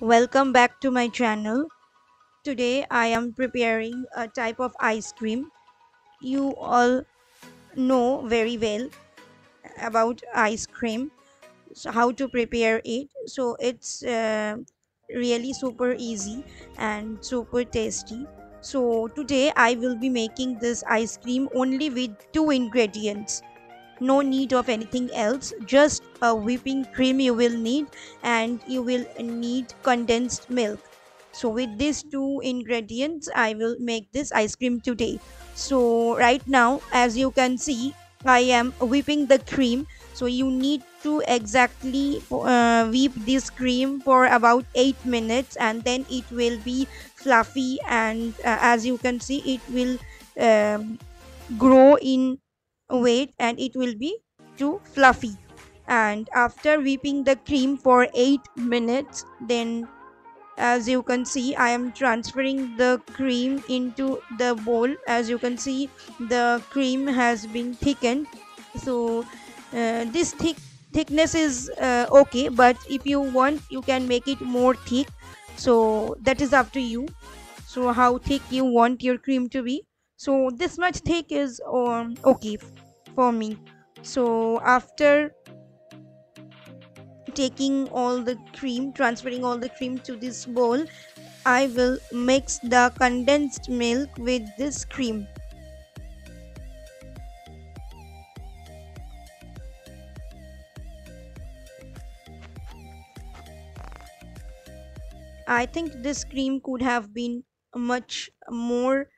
Welcome back to my channel. Today I am preparing a type of ice cream you all know very well about ice cream. So how to prepare it. So it's really super easy and super tasty. So today I will be making this ice cream only with two ingredients. No need of anything else, just a whipping cream you will need, and you will need condensed milk. So with these two ingredients I will make this ice cream today. So right now, as you can see, I am whipping the cream. So you need to exactly whip this cream for about 8 minutes, and then it will be fluffy, and as you can see, it will um, grow in weight and it will be too fluffy. And after whipping the cream for 8 minutes, then as you can see, I am transferring the cream into the bowl. As you can see, the cream has been thickened. So this thickness is okay, but if you want, you can make it more thick. So that is up to you. So how thick you want your cream to be. So this much thick is okay for me. So after taking all the cream, transferring all the cream to this bowl, I will mix the condensed milk with this cream. I think this cream could have been much more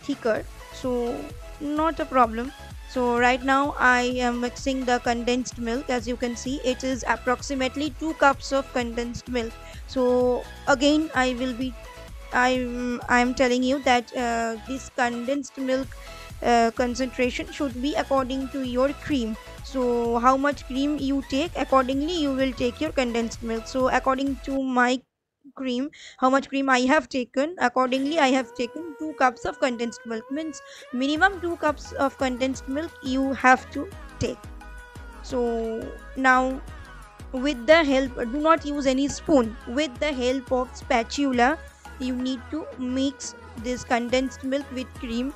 thicker, so not a problem. So right now I am mixing the condensed milk. As you can see, it is approximately 2 cups of condensed milk. So again, I'm telling you that this condensed milk concentration should be according to your cream. So how much cream you take, accordingly you will take your condensed milk. So according to my cream, how much cream I have taken, accordingly I have taken 2 cups of condensed milk. Means minimum 2 cups of condensed milk you have to take. So now, with the help, do not use any spoon, with the help of spatula you need to mix this condensed milk with cream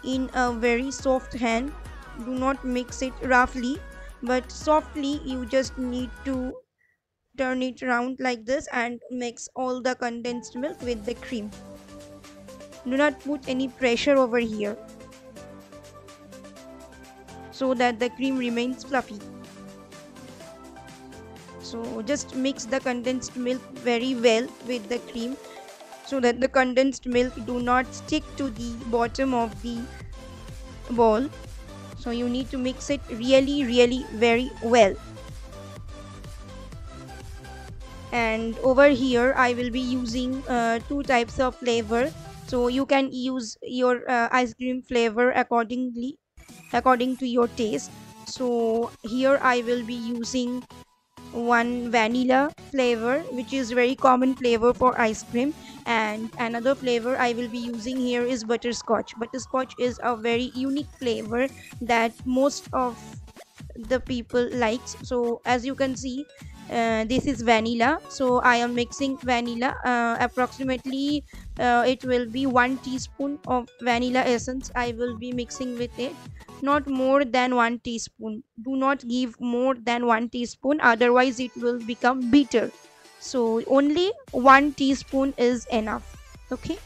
in a very soft hand. Do not mix it roughly, but softly. You just need to turn it around like this and mix all the condensed milk with the cream. Do not put any pressure over here, so that the cream remains fluffy. So just mix the condensed milk very well with the cream, so that the condensed milk do not stick to the bottom of the bowl. So you need to mix it really very well. And over here I will be using two types of flavor. So you can use your ice cream flavor according to your taste. So here I will be using one vanilla flavor, which is very common flavor for ice cream, and another flavor I will be using here is butterscotch. Butterscotch is a very unique flavor that most of the people likes. So as you can see, this is vanilla. So I am mixing vanilla, approximately it will be 1 teaspoon of vanilla essence I will be mixing with it. Not more than 1 teaspoon. Do not give more than 1 teaspoon, otherwise it will become bitter. So only 1 teaspoon is enough. Okay,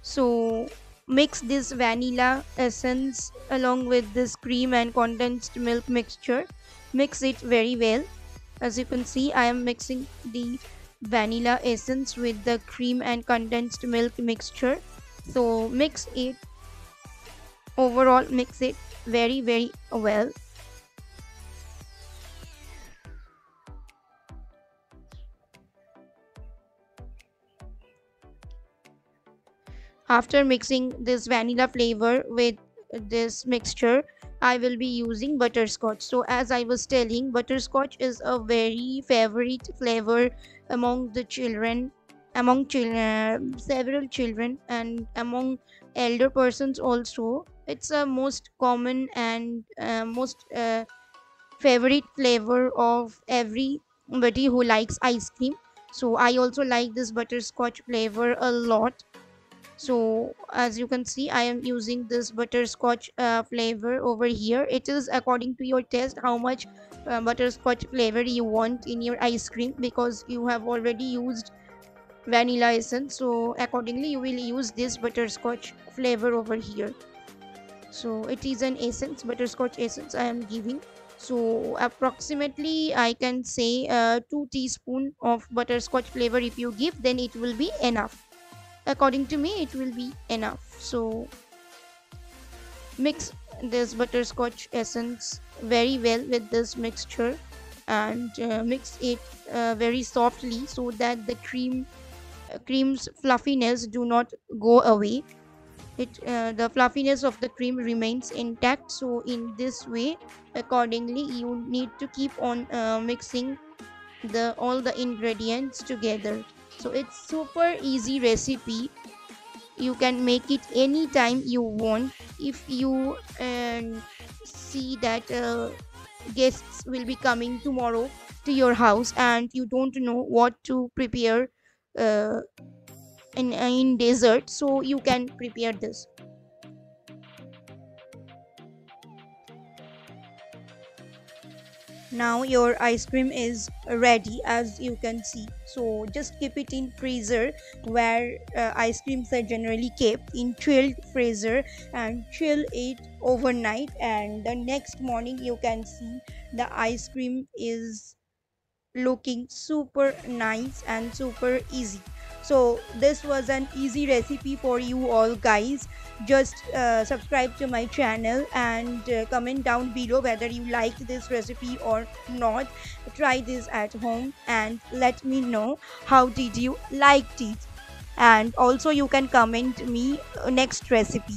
so mix this vanilla essence along with this cream and condensed milk mixture. Mix it very well. As you can see, I am mixing the vanilla essence with the cream and condensed milk mixture. So mix it, overall mix it very well. After mixing this vanilla flavor with this mixture, I will be using butterscotch. So as I was telling, butterscotch is a very favorite flavor among the children, among children, several children, and among elder persons also. It's a most common and most favorite flavor of everybody who likes ice cream. So I also like this butterscotch flavor a lot. So as you can see, I am using this butterscotch flavor over here. It is according to your taste how much butterscotch flavor you want in your ice cream, because you have already used vanilla essence, so accordingly you will use this butterscotch flavor over here. So it is an essence, butterscotch essence I am giving. So approximately I can say 2 teaspoon of butterscotch flavor if you give, then it will be enough. According to me it will be enough. So mix this butterscotch essence very well with this mixture, and mix it very softly so that the cream's fluffiness do not go away. The fluffiness of the cream remains intact. So in this way, accordingly you need to keep on mixing the all the ingredients together. So it's super easy recipe. You can make it anytime you want. If you see that guests will be coming tomorrow to your house and you don't know what to prepare uh, in dessert, so you can prepare this. Now your ice cream is ready, as you can see. So just keep it in freezer, where ice creams are generally kept in chilled freezer, and chill it overnight, and the next morning you can see the ice cream is looking super nice and super easy. So this was an easy recipe for you all guys. Just subscribe to my channel and comment down below whether you liked this recipe or not. Try this at home and let me know how did you liked it. And also you can comment me next recipe.